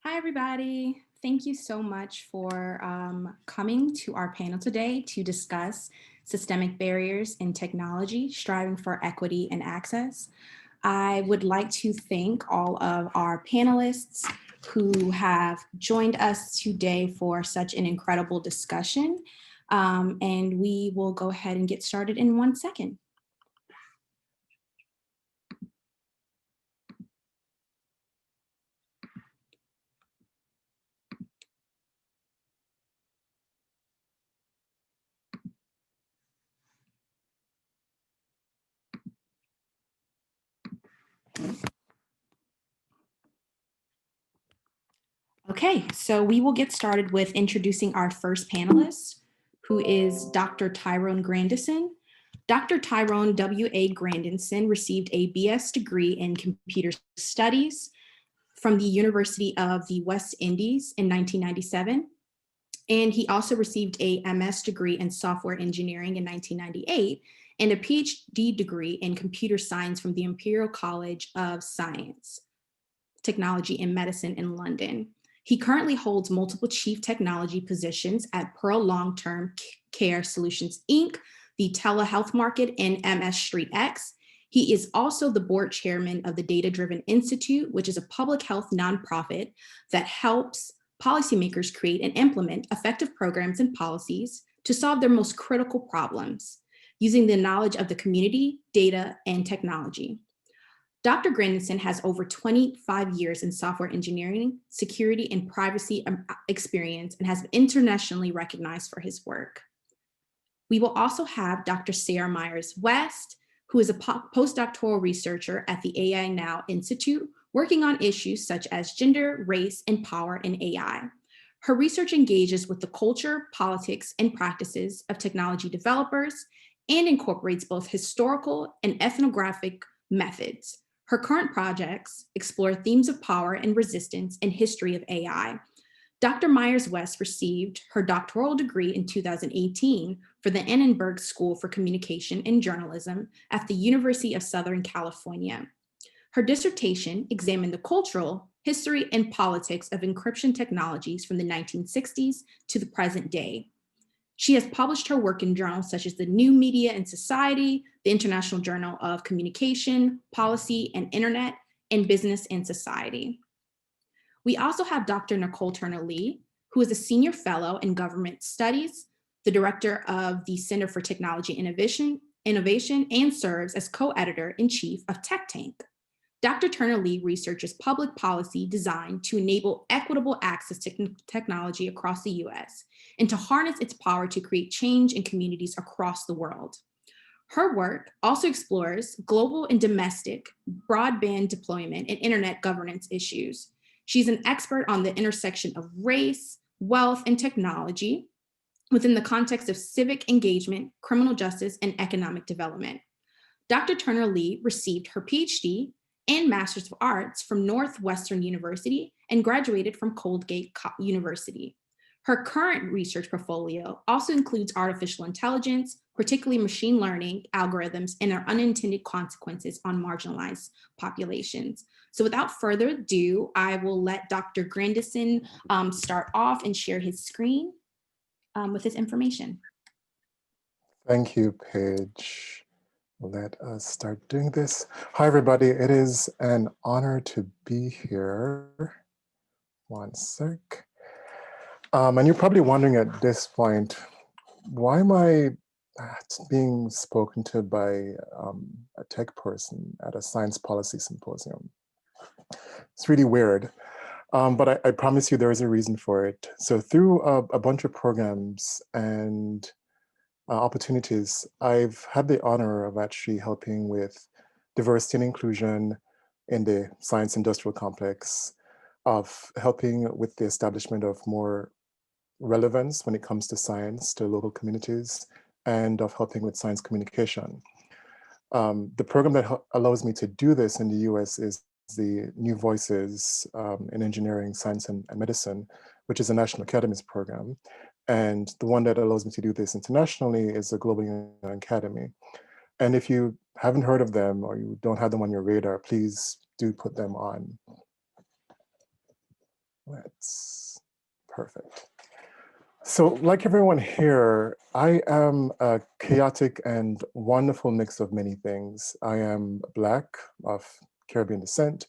Hi, everybody. Thank you so much for coming to our panel today to discuss systemic barriers in technology, striving for equity and access. I would like to thank all of our panelists who have joined us today for such an incredible discussion. And we will go ahead and get started in 1 second. Okay, so we will get started with introducing our first panelist, who is Dr. Tyrone Grandison. Dr. Tyrone W.A. Grandison received a BS degree in computer studies from the University of the West Indies in 1997. And he also received a MS degree in software engineering in 1998 and a PhD degree in computer science from the Imperial College of Science, Technology and Medicine in London. He currently holds multiple chief technology positions at Pearl Long-Term Care Solutions, Inc., the telehealth market, and MS Street X. He is also the board chairman of the Data Driven Institute, which is a public health nonprofit that helps policymakers create and implement effective programs and policies to solve their most critical problems using the knowledge of the community, data, and technology. Dr. Grandison has over 25 years in software engineering, security, and privacy experience and has been internationally recognized for his work. We will also have Dr. Sarah Myers West, who is a postdoctoral researcher at the AI Now Institute, working on issues such as gender, race, and power in AI. Her research engages with the culture, politics, and practices of technology developers and incorporates both historical and ethnographic methods. Her current projects explore themes of power and resistance and history of AI. Dr. Myers West received her doctoral degree in 2018 for the Annenberg School for Communication and Journalism at the University of Southern California. Her dissertation examined the cultural, history, and politics of encryption technologies from the 1960s to the present day. She has published her work in journals such as the New Media and Society, the International Journal of Communication, Policy and Internet, and Business and Society. We also have Dr. Nicole Turner-Lee, who is a senior fellow in government studies, the director of the Center for Technology Innovation, and serves as co-editor-in-chief of Tech Tank. Dr. Turner-Lee researches public policy designed to enable equitable access to technology across the US and to harness its power to create change in communities across the world. Her work also explores global and domestic broadband deployment and internet governance issues. She's an expert on the intersection of race, wealth, and technology within the context of civic engagement, criminal justice, and economic development. Dr. Turner-Lee received her PhD and Master's of Arts from Northwestern University and graduated from Colgate University. Her current research portfolio also includes artificial intelligence, particularly machine learning algorithms, and their unintended consequences on marginalized populations. So without further ado, I will let Dr. Grandison start off and share his screen with his information. Thank you, Paige. Let us start doing this. Hi, everybody. It is an honor to be here. One sec. And you're probably wondering at this point, why am I being spoken to by a tech person at a science policy symposium? It's really weird. But I promise you there is a reason for it. So through a bunch of programs and opportunities, I've had the honor of actually helping with diversity and inclusion in the science industrial complex, of helping with the establishment of more relevance when it comes to science to local communities, and of helping with science communication. The program that allows me to do this in the US is the New Voices in Engineering, Science, and Medicine, which is a National Academies program. And the one that allows me to do this internationally is the Global Young Academy. And if you haven't heard of them or you don't have them on your radar, please do put them on. Perfect. So like everyone here, I am a chaotic and wonderful mix of many things. I am Black, of Caribbean descent.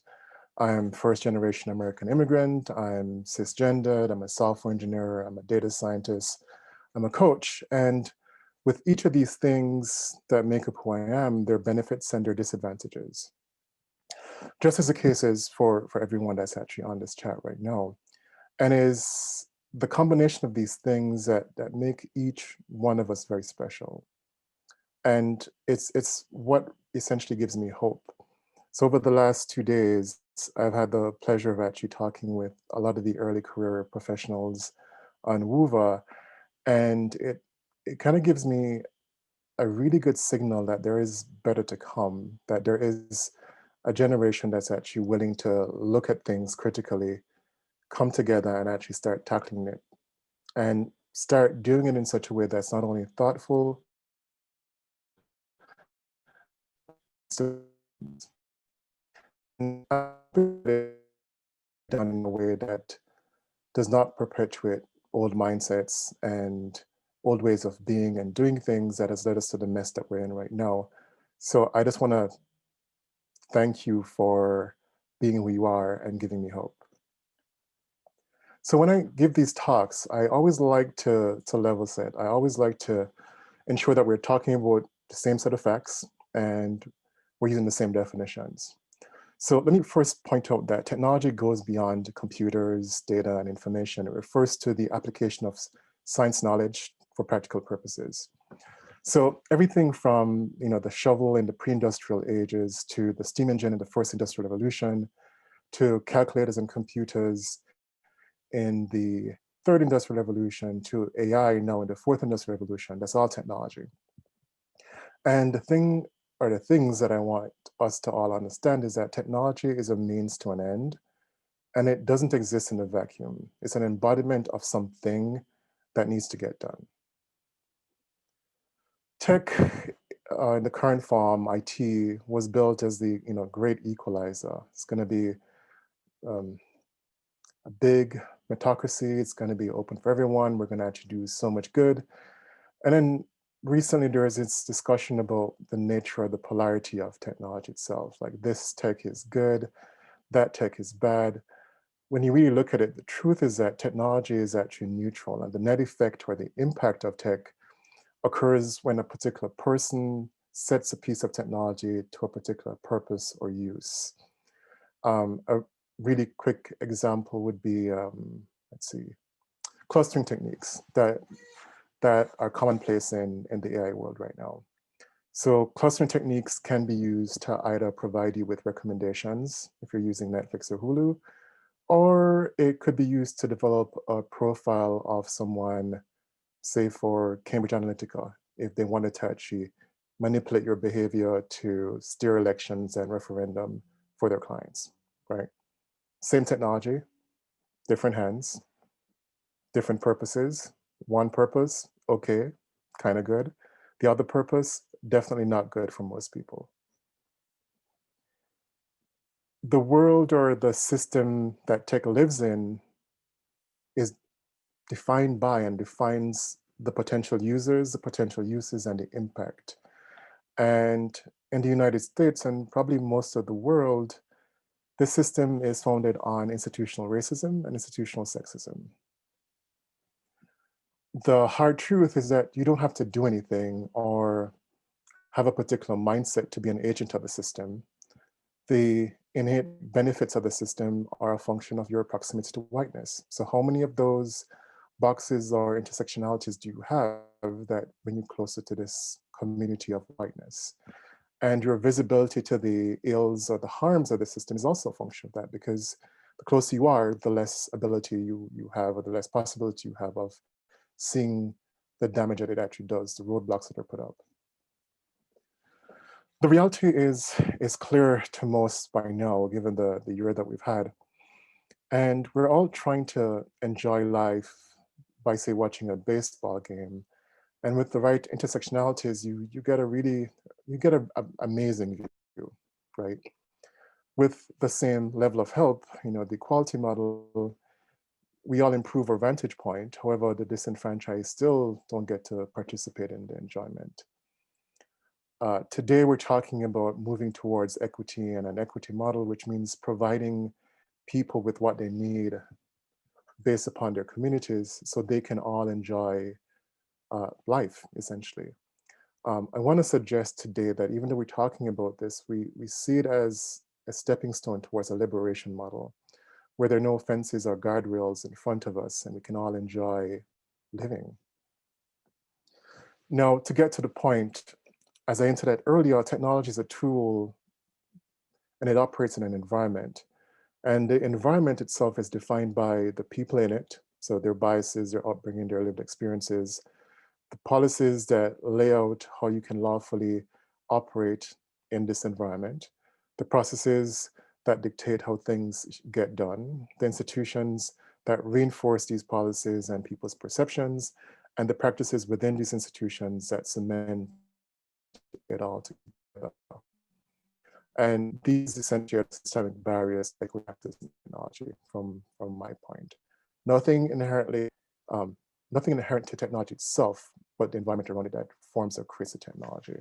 I am first generation American immigrant. I'm cisgendered. I'm a software engineer. I'm a data scientist. I'm a coach. And with each of these things that make up who I am, their benefits and their disadvantages. Just as the case is for everyone that's actually on this chat right now. And is the combination of these things that make each one of us very special. And it's what essentially gives me hope. So over the last 2 days, I've had the pleasure of actually talking with a lot of the early career professionals on WUVA, and it kind of gives me a really good signal that there is better to come, that there is a generation that's actually willing to look at things critically, come together and actually start tackling it and start doing it in such a way that's not only thoughtful, done in a way that does not perpetuate old mindsets and old ways of being and doing things that has led us to the mess that we're in right now. So I just want to thank you for being who you are and giving me hope. So when I give these talks, I always like to level set. I always like to ensure that we're talking about the same set of facts and we're using the same definitions. So let me first point out that technology goes beyond computers, data, and information. It refers to the application of science knowledge for practical purposes. So everything from the shovel in the pre-industrial ages to the steam engine in the first industrial revolution, to calculators and computers in the third industrial revolution, to AI now in the fourth industrial revolution, that's all technology. And the things that I want us to all understand is that technology is a means to an end, and it doesn't exist in a vacuum. It's an embodiment of something that needs to get done. Tech, in the current form, IT, was built as the great equalizer. It's going to be a big meritocracy. It's going to be open for everyone. We're going to actually do so much good. And then recently there is this discussion about the nature of the polarity of technology itself. Like this tech is good, that tech is bad. When you really look at it, the truth is that technology is actually neutral, and the net effect or the impact of tech occurs when a particular person sets a piece of technology to a particular purpose or use. A really quick example would be, let's see, clustering techniques that are commonplace in the AI world right now. So clustering techniques can be used to either provide you with recommendations if you're using Netflix or Hulu, or it could be used to develop a profile of someone, say for Cambridge Analytica, if they wanted to actually manipulate your behavior to steer elections and referendum for their clients, right? Same technology, different hands, different purposes. One purpose, okay, kind of good. The other purpose, definitely not good for most people. The world or the system that tech lives in is defined by and defines the potential users, the potential uses, and the impact. And in the United States and probably most of the world, this system is founded on institutional racism and institutional sexism. The hard truth is that you don't have to do anything or have a particular mindset to be an agent of the system. The innate benefits of the system are a function of your proximity to whiteness. So how many of those boxes or intersectionalities do you have that bring you closer to this community of whiteness? And your visibility to the ills or the harms of the system is also a function of that, because the closer you are, the less ability you have, or the less possibility you have of seeing the damage that it actually does, the roadblocks that are put up. The reality is clear to most by now, given the year that we've had. And we're all trying to enjoy life by, say, watching a baseball game. And with the right intersectionalities, you get an amazing view, right? With the same level of help, the equality model we all improve our vantage point. However, the disenfranchised still don't get to participate in the enjoyment. Today, we're talking about moving towards equity and an equity model, which means providing people with what they need based upon their communities so they can all enjoy life, essentially. I want to suggest today that even though we're talking about this, we see it as a stepping stone towards a liberation model where there are no fences or guardrails in front of us and we can all enjoy living. Now, to get to the point, as I hinted at earlier, technology is a tool and it operates in an environment. And the environment itself is defined by the people in it, so their biases, their upbringing, their lived experiences, the policies that lay out how you can lawfully operate in this environment, the processes that dictate how things get done, the institutions that reinforce these policies and people's perceptions, and the practices within these institutions that cement it all together. And these essentially are systemic barriers like we practice in technology from my point. Nothing inherently, nothing inherent to technology itself, but the environment around it that forms or creates the technology.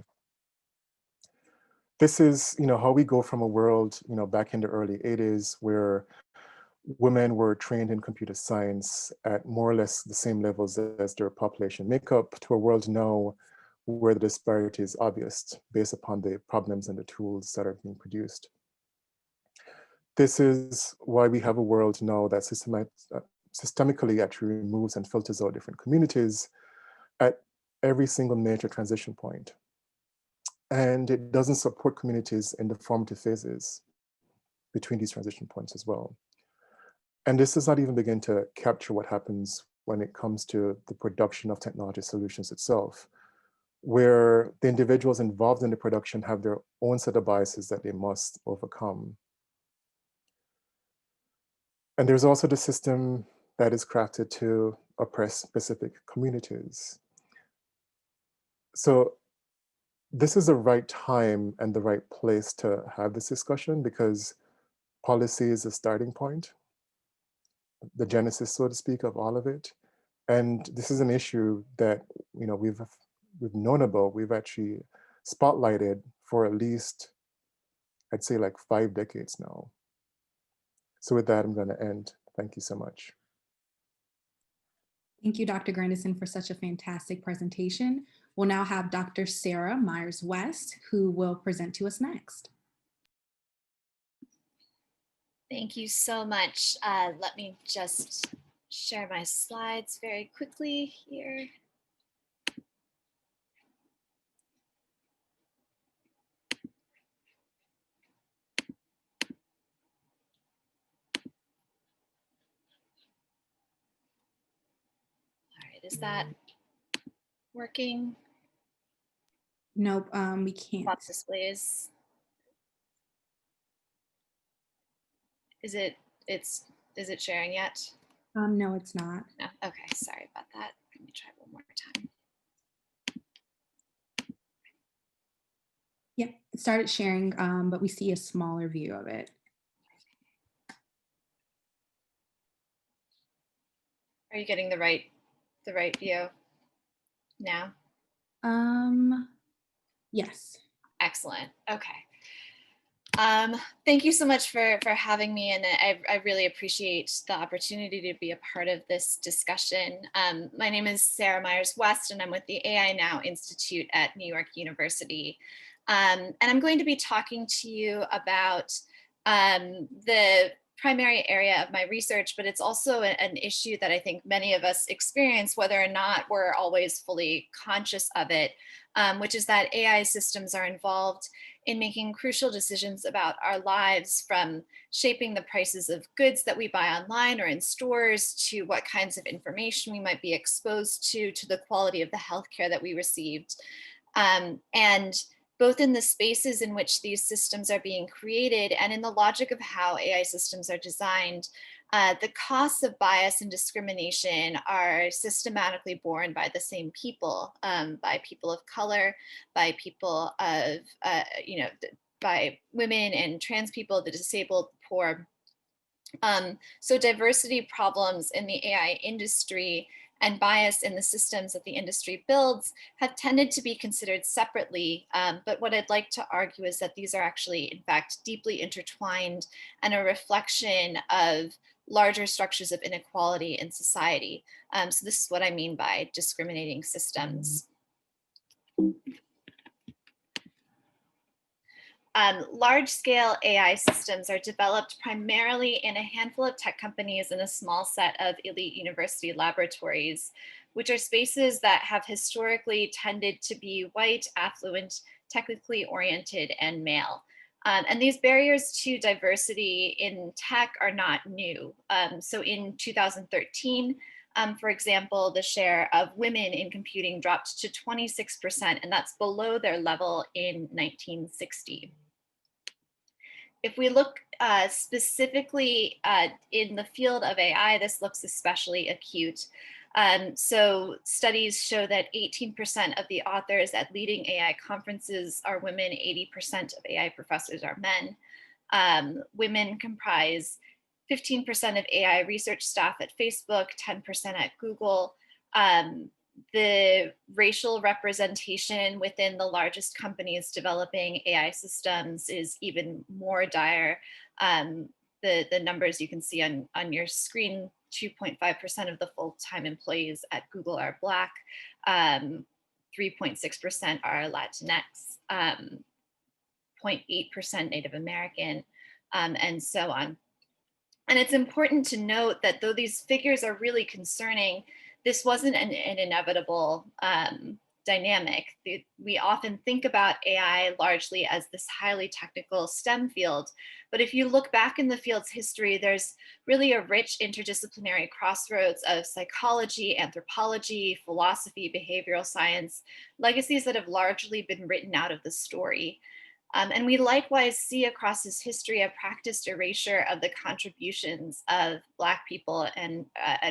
This is, how we go from a world, back in the early 80s where women were trained in computer science at more or less the same levels as their population makeup to a world now where the disparity is obvious based upon the problems and the tools that are being produced. This is why we have a world now that systemically actually removes and filters out different communities at every single major transition point. And it doesn't support communities in the formative phases between these transition points as well. And this does not even begin to capture what happens when it comes to the production of technology solutions itself, where the individuals involved in the production have their own set of biases that they must overcome. And there's also the system that is crafted to oppress specific communities. So this is the right time and the right place to have this discussion because policy is the starting point, the genesis, so to speak, of all of it. And this is an issue that we've known about, we've actually spotlighted for at least, I'd say like 5 decades now. So with that, I'm going to end. Thank you so much. Thank you, Dr. Grandison, for such a fantastic presentation. We'll now have Dr. Sarah Myers-West, who will present to us next. Thank you so much. Let me just share my slides very quickly here. All right, is that working? Nope, we can't. Box displays. Is it sharing yet? No, it's not. No. Okay, sorry about that. Let me try one more time. Yeah, it started sharing, but we see a smaller view of it. Are you getting the right view now? Yes. Excellent. Okay. Thank you so much for having me, and I really appreciate the opportunity to be a part of this discussion. My name is Sarah Myers-West, and I'm with the AI Now Institute at New York University. And I'm going to be talking to you about the primary area of my research, but it's also an issue that I think many of us experience, whether or not we're always fully conscious of it, which is that AI systems are involved in making crucial decisions about our lives, from shaping the prices of goods that we buy online or in stores, to what kinds of information we might be exposed to the quality of the healthcare that we received. And both in the spaces in which these systems are being created and in the logic of how AI systems are designed, the costs of bias and discrimination are systematically borne by the same people, by people of color, by people of, by women and trans people, the disabled, poor, So diversity problems in the AI industry and bias in the systems that the industry builds have tended to be considered separately. But what I'd like to argue is that these are actually, in fact, deeply intertwined and a reflection of larger structures of inequality in society. So this is what I mean by discriminating systems. Large-scale AI systems are developed primarily in a handful of tech companies and a small set of elite university laboratories, which are spaces that have historically tended to be white, affluent, technically oriented, and male. And these barriers to diversity in tech are not new. So in 2013, for example, the share of women in computing dropped to 26%, and that's below their level in 1960. If we look specifically in the field of AI, this looks especially acute. So studies show that 18% of the authors at leading AI conferences are women, 80% of AI professors are men. Women comprise 15% of AI research staff at Facebook, 10% at Google. The racial representation within the largest companies developing AI systems is even more dire. The numbers you can see on your screen, 2.5% of the full-time employees at Google are Black, 3.6% are Latinx, 0.8% Native American, and so on. And it's important to note that though these figures are really concerning, this wasn't an inevitable dynamic. We often think about AI largely as this highly technical STEM field, but if you look back in the field's history, there's really a rich interdisciplinary crossroads of psychology, anthropology, philosophy, behavioral science, legacies that have largely been written out of the story. And we likewise see across this history a practiced erasure of the contributions of Black people and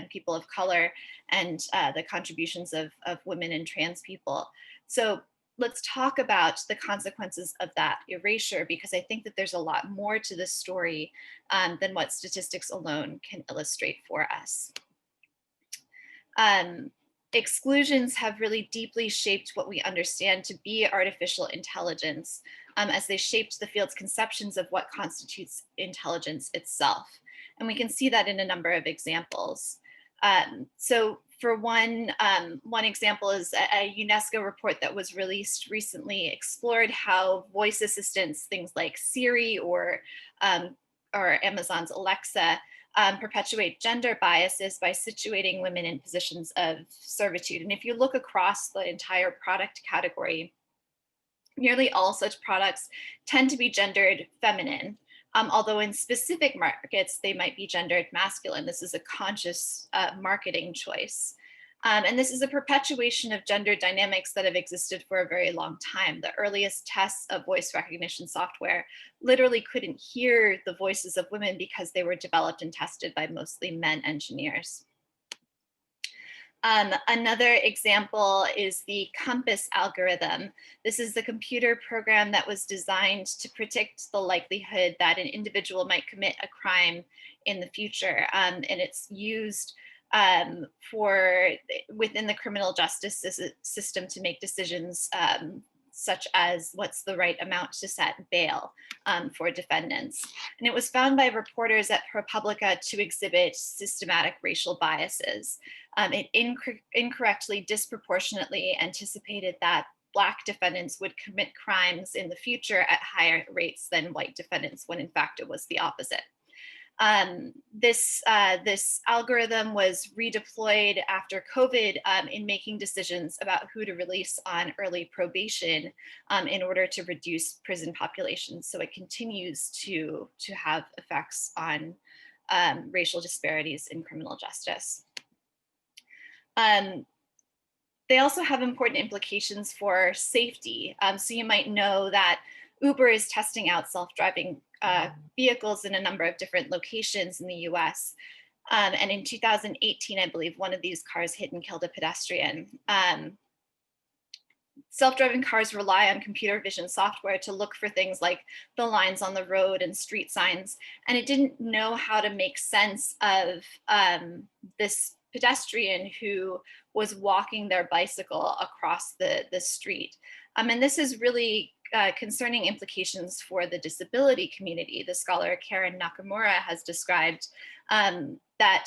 people of color, and the contributions of women and trans people. So let's talk about the consequences of that erasure, because I think that there's a lot more to this story than what statistics alone can illustrate for us. Exclusions have really deeply shaped what we understand to be artificial intelligence, as they shaped the field's conceptions of what constitutes intelligence itself. And we can see that in a number of examples. So for one example is a UNESCO report that was released recently explored how voice assistants, things like Siri or Amazon's Alexa, perpetuate gender biases by situating women in positions of servitude. And if you look across the entire product category, nearly all such products tend to be gendered feminine, although in specific markets, they might be gendered masculine. This is a conscious marketing choice. And this is a perpetuation of gender dynamics that have existed for a very long time. The earliest tests of voice recognition software literally couldn't hear the voices of women because they were developed and tested by mostly men engineers. Another example is the COMPAS algorithm. This is the computer program that was designed to predict the likelihood that an individual might commit a crime in the future. And it's used within the criminal justice system to make decisions such as what's the right amount to set bail for defendants. And it was found by reporters at ProPublica to exhibit systematic racial biases. It incorrectly, disproportionately anticipated that Black defendants would commit crimes in the future at higher rates than white defendants, when in fact it was the opposite. This algorithm was redeployed after COVID in making decisions about who to release on early probation in order to reduce prison populations. So it continues to have effects on racial disparities in criminal justice. They also have important implications for safety. So you might know that Uber is testing out self-driving vehicles in a number of different locations in the US. And in 2018, I believe one of these cars hit and killed a pedestrian. Self-driving cars rely on computer vision software to look for things like the lines on the road and street signs, and it didn't know how to make sense of this pedestrian who was walking their bicycle across the street. And this is really concerning implications for the disability community. The scholar Karen Nakamura has described that,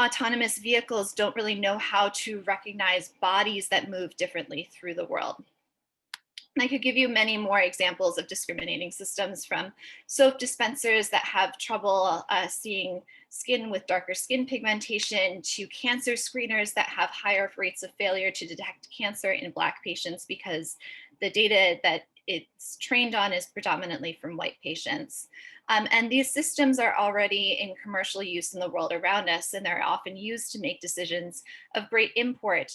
autonomous vehicles don't really know how to recognize bodies that move differently through the world. And I could give you many more examples of discriminating systems, from soap dispensers that have trouble seeing skin with darker skin pigmentation, to cancer screeners that have higher rates of failure to detect cancer in Black patients because the data that it's trained on is predominantly from white patients. And these systems are already in commercial use in the world around us, and they're often used to make decisions of great import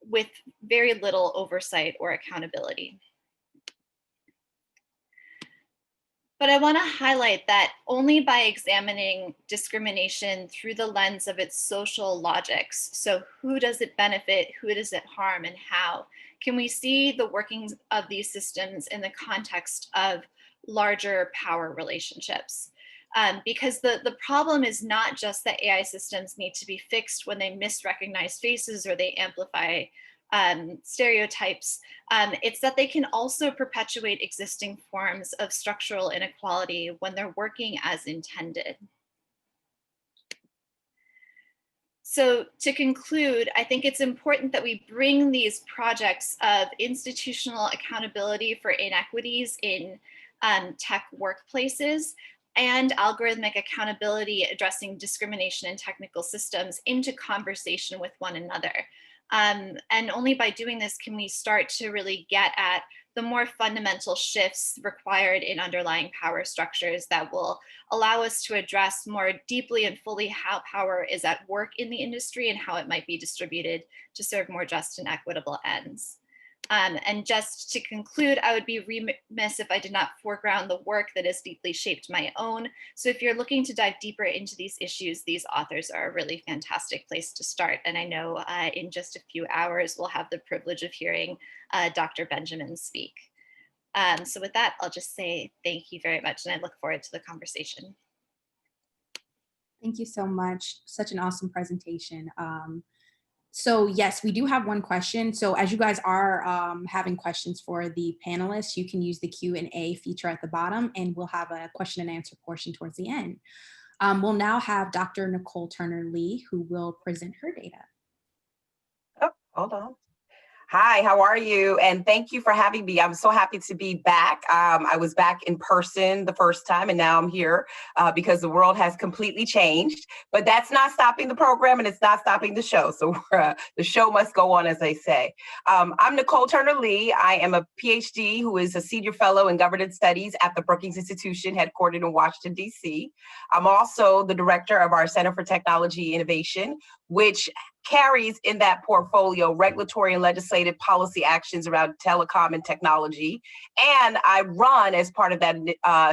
with very little oversight or accountability. But I want to highlight that only by examining discrimination through the lens of its social logics, so who does it benefit, who does it harm, and how, can we see the workings of these systems in the context of larger power relationships. Because the problem is not just that AI systems need to be fixed when they misrecognize faces or they amplify stereotypes. It's that they can also perpetuate existing forms of structural inequality when they're working as intended. So to conclude, I think it's important that we bring these projects of institutional accountability for inequities in tech workplaces and algorithmic accountability addressing discrimination in technical systems into conversation with one another. And only by doing this can we start to really get at the more fundamental shifts required in underlying power structures that will allow us to address more deeply and fully how power is at work in the industry and how it might be distributed to serve more just and equitable ends. And just to conclude, I would be remiss if I did not foreground the work that has deeply shaped my own. So if you're looking to dive deeper into these issues, these authors are a really fantastic place to start. And I know in just a few hours, we'll have the privilege of hearing Dr. Benjamin speak. So with that, I'll just say thank you very much, and I look forward to the conversation. Thank you so much. Such an awesome presentation. So yes, we do have one question. So as you guys are having questions for the panelists, you can use the Q&A feature at the bottom, and we'll have a question and answer portion towards the end. We'll now have Dr. Nicole Turner-Lee, who will present her data. Oh, hold on. Hi, how are you? And thank you for having me. I'm so happy to be back. I was back in person the first time, and now I'm here because the world has completely changed. But that's not stopping the program, and it's not stopping the show. So the show must go on, as they say. I'm Nicole Turner-Lee. I am a PhD who is a senior fellow in governance studies at the Brookings Institution, headquartered in Washington, D.C. I'm also the director of our Center for Technology Innovation, which carries in that portfolio regulatory and legislative policy actions around telecom and technology. And I run, as part of that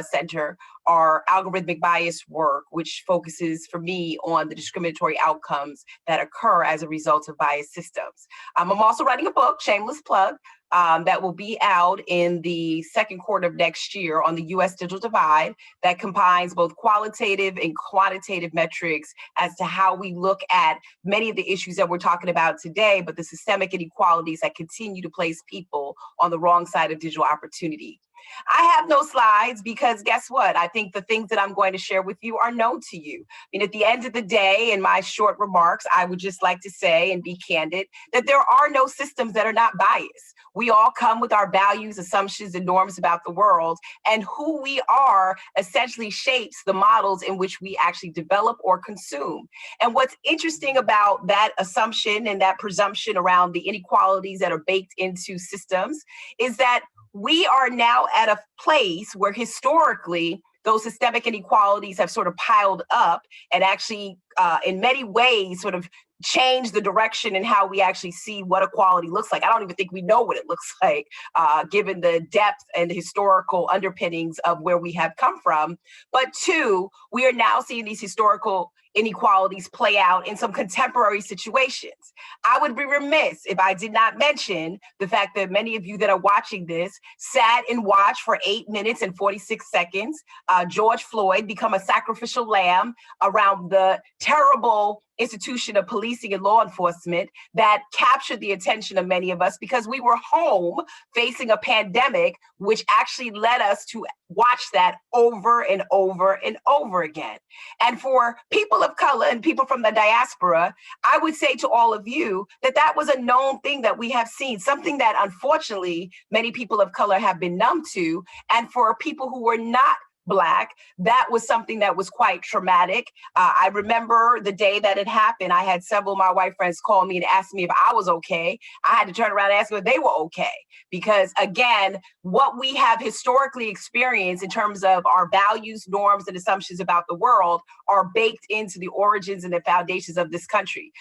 center, our algorithmic bias work, which focuses for me on the discriminatory outcomes that occur as a result of biased systems. I'm also writing a book, shameless plug, that will be out in the second quarter of next year on the US digital divide, that combines both qualitative and quantitative metrics as to how we look at many of the issues that we're talking about today, but the systemic inequalities that continue to place people on the wrong side of digital opportunity. I have no slides because guess what? I think the things that I'm going to share with you are known to you. I mean, at the end of the day, in my short remarks, I would just like to say and be candid that there are no systems that are not biased. We all come with our values, assumptions, and norms about the world, and who we are essentially shapes the models in which we actually develop or consume. And what's interesting about that assumption and that presumption around the inequalities that are baked into systems is that we are now at a place where historically those systemic inequalities have sort of piled up and actually in many ways sort of change the direction in how we actually see what equality looks like. I don't even think we know what it looks like, given the depth and historical underpinnings of where we have come from. But two, we are now seeing these historical inequalities play out in some contemporary situations. I would be remiss if I did not mention the fact that many of you that are watching this sat and watched for 8 minutes and 46 seconds George Floyd become a sacrificial lamb around the terrible institution of policing and law enforcement that captured the attention of many of us because we were home facing a pandemic, which actually led us to watch that over and over and over again. And for people of color and people from the diaspora, I would say to all of you that that was a known thing that we have seen, something that unfortunately many people of color have been numb to. And for people who were not Black, that was something that was quite traumatic. I remember the day that it happened, I had several of my white friends call me and ask me if I was okay. I had to turn around and ask them if they were okay. Because again, what we have historically experienced in terms of our values, norms, and assumptions about the world are baked into the origins and the foundations of this country.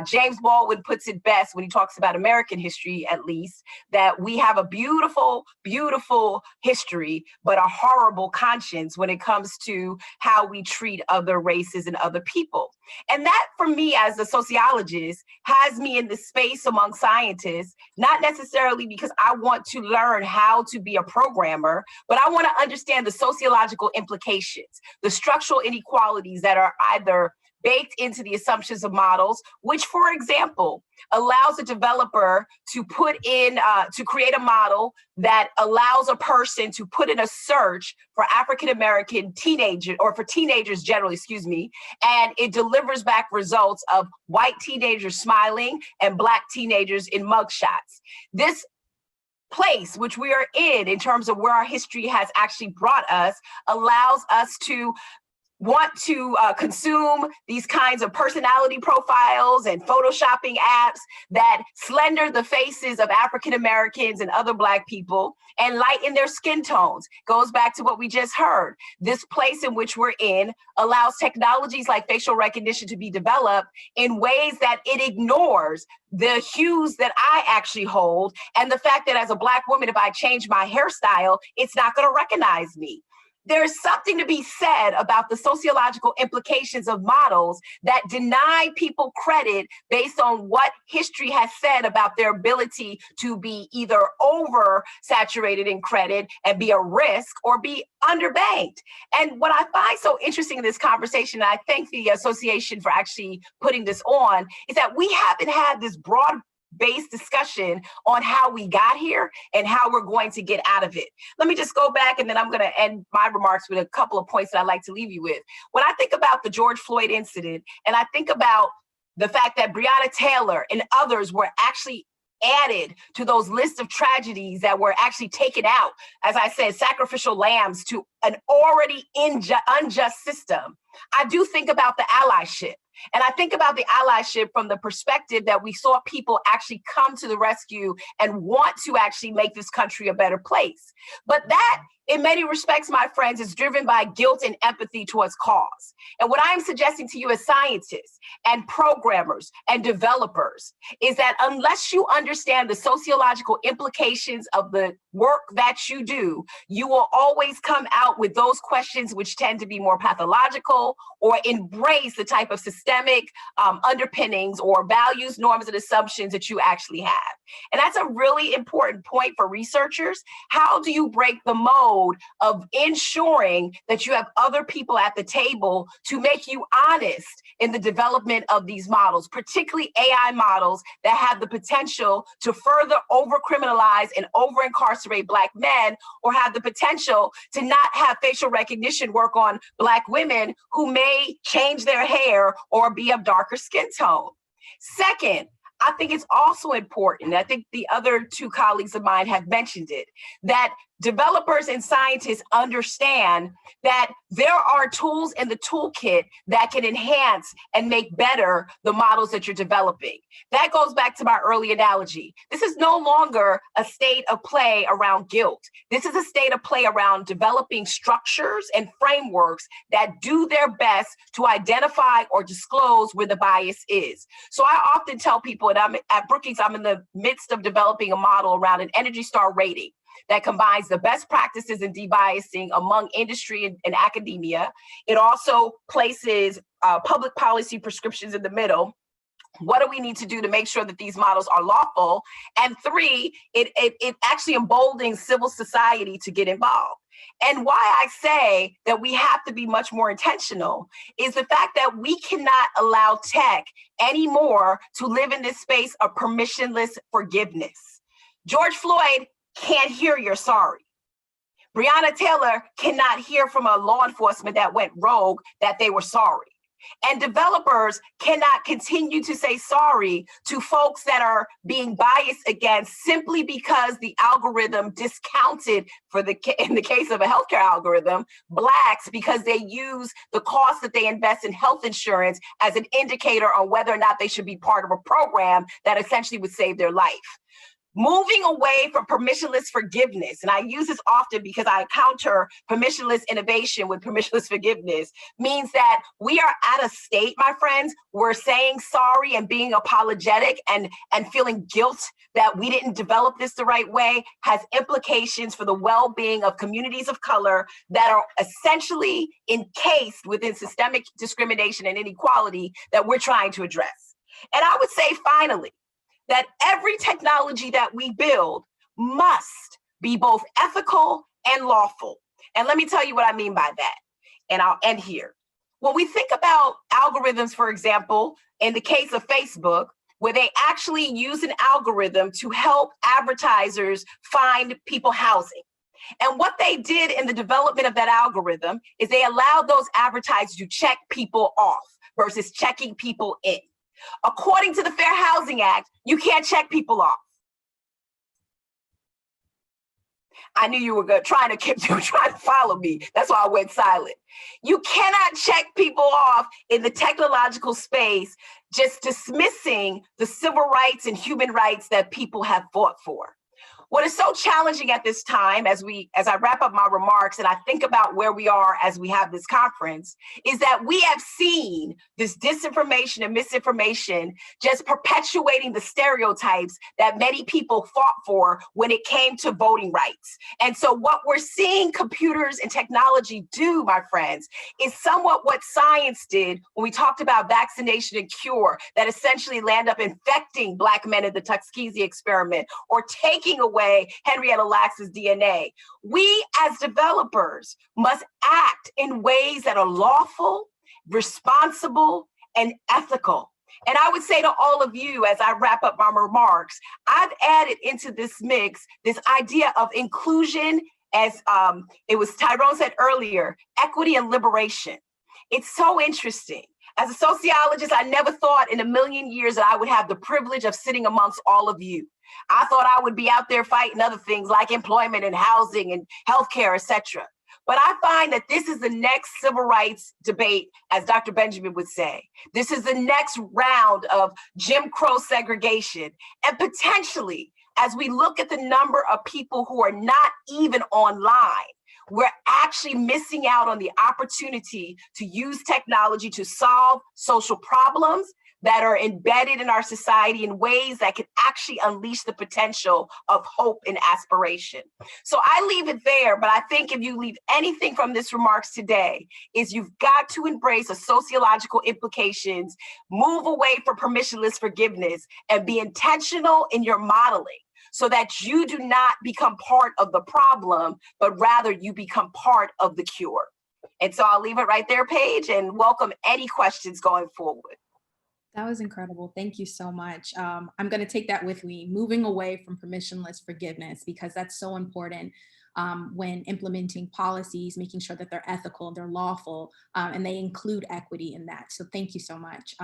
James Baldwin puts it best when he talks about American history, at least, that we have a beautiful, beautiful history, but a horrible conscience when it comes to how we treat other races and other people. And that, for me as a sociologist, has me in the space among scientists, not necessarily because I want to learn how to be a programmer, but I want to understand the sociological implications, the structural inequalities that are either baked into the assumptions of models, which, for example, allows a developer to put in, to create a model that allows a person to put in a search for African-American teenagers, or for teenagers generally, excuse me, and it delivers back results of white teenagers smiling and Black teenagers in mugshots. This place which we are in terms of where our history has actually brought us, allows us to want to consume these kinds of personality profiles and photoshopping apps that slender the faces of African Americans and other Black people and lighten their skin tones. Goes back to what we just heard. This place in which we're in allows technologies like facial recognition to be developed in ways that it ignores the hues that I actually hold, and the fact that as a Black woman, if I change my hairstyle, it's not going to recognize me. There's something to be said about the sociological implications of models that deny people credit based on what history has said about their ability to be either oversaturated in credit and be a risk, or be underbanked. And what I find so interesting in this conversation, and I thank the association for actually putting this on, is that we haven't had this broad-based discussion on how we got here and how we're going to get out of it. Let me just go back, and then I'm going to end my remarks with a couple of points that I'd like to leave you with. When I think about the George Floyd incident, and I think about the fact that Breonna Taylor and others were actually added to those lists of tragedies that were actually taken out, as I said, sacrificial lambs to an already unjust system, I do think about the allyship. And I think about the allyship from the perspective that we saw people actually come to the rescue and want to actually make this country a better place. But that, in many respects, my friends, is driven by guilt and empathy towards cause. And what I am suggesting to you as scientists and programmers and developers is that unless you understand the sociological implications of the work that you do, you will always come out with those questions which tend to be more pathological or embrace the type of systemic underpinnings or values, norms, and assumptions that you actually have. And that's a really important point for researchers. How do you break the mold of ensuring that you have other people at the table to make you honest in the development of these models, particularly AI models that have the potential to further over-criminalize and over-incarcerate Black men, or have the potential to not have facial recognition work on Black women who may change their hair or be of darker skin tone? Second, I think it's also important, I think the other two colleagues of mine have mentioned it, that developers and scientists understand that there are tools in the toolkit that can enhance and make better the models that you're developing. That goes back to my early analogy. This is no longer a state of play around guilt. This is a state of play around developing structures and frameworks that do their best to identify or disclose where the bias is. So I often tell people, and I'm at Brookings, I'm in the midst of developing a model around an Energy Star rating that combines the best practices in debiasing among industry and academia. It also places public policy prescriptions in the middle. What do we need to do to make sure that these models are lawful? And three, it actually emboldens civil society to get involved. And why I say that we have to be much more intentional is the fact that we cannot allow tech anymore to live in this space of permissionless forgiveness. George Floyd can't hear you're sorry. Breonna Taylor cannot hear from a law enforcement that went rogue that they were sorry. And developers cannot continue to say sorry to folks that are being biased against simply because the algorithm discounted in the case of a healthcare algorithm, Blacks because they use the cost that they invest in health insurance as an indicator on whether or not they should be part of a program that essentially would save their life. Moving away from permissionless forgiveness, and I use this often because I counter permissionless innovation with permissionless forgiveness, means that we are at a state, my friends, where saying sorry and being apologetic and feeling guilt that we didn't develop this the right way has implications for the well-being of communities of color that are essentially encased within systemic discrimination and inequality that we're trying to address. And I would say, finally, that every technology that we build must be both ethical and lawful. And let me tell you what I mean by that. And I'll end here. When we think about algorithms, for example, in the case of Facebook, where they actually use an algorithm to help advertisers find people housing. And what they did in the development of that algorithm is they allowed those advertisers to check people off versus checking people in. According to the Fair Housing Act, you can't check people off. I knew you were trying to follow me. That's why I went silent. You cannot check people off in the technological space, just dismissing the civil rights and human rights that people have fought for. What is so challenging at this time, as I wrap up my remarks and I think about where we are as we have this conference, is that we have seen this disinformation and misinformation just perpetuating the stereotypes that many people fought for when it came to voting rights. And so what we're seeing computers and technology do, my friends, is somewhat what science did when we talked about vaccination and cure, that essentially land up infecting Black men in the Tuskegee experiment or taking away Henrietta Lacks's DNA. We as developers must act in ways that are lawful, responsible, and ethical. And I would say to all of you, as I wrap up my remarks, I've added into this mix this idea of inclusion, as it was Tyrone said earlier, equity and liberation. It's so interesting. As a sociologist, I never thought in a million years that I would have the privilege of sitting amongst all of you. I thought I would be out there fighting other things like employment and housing and healthcare, et cetera. But I find that this is the next civil rights debate, as Dr. Benjamin would say. This is the next round of Jim Crow segregation. And potentially, as we look at the number of people who are not even online, we're actually missing out on the opportunity to use technology to solve social problems that are embedded in our society in ways that can actually unleash the potential of hope and aspiration. So I leave it there, but I think if you leave anything from this remarks today, is you've got to embrace the sociological implications, move away from permissionless forgiveness, and be intentional in your modeling, so that you do not become part of the problem, but rather you become part of the cure. And so I'll leave it right there, Paige, and welcome any questions going forward. That was incredible. Thank you so much. I'm going to take that with me, moving away from permissionless forgiveness, because that's so important when implementing policies, making sure that they're ethical, they're lawful, and they include equity in that. So thank you so much.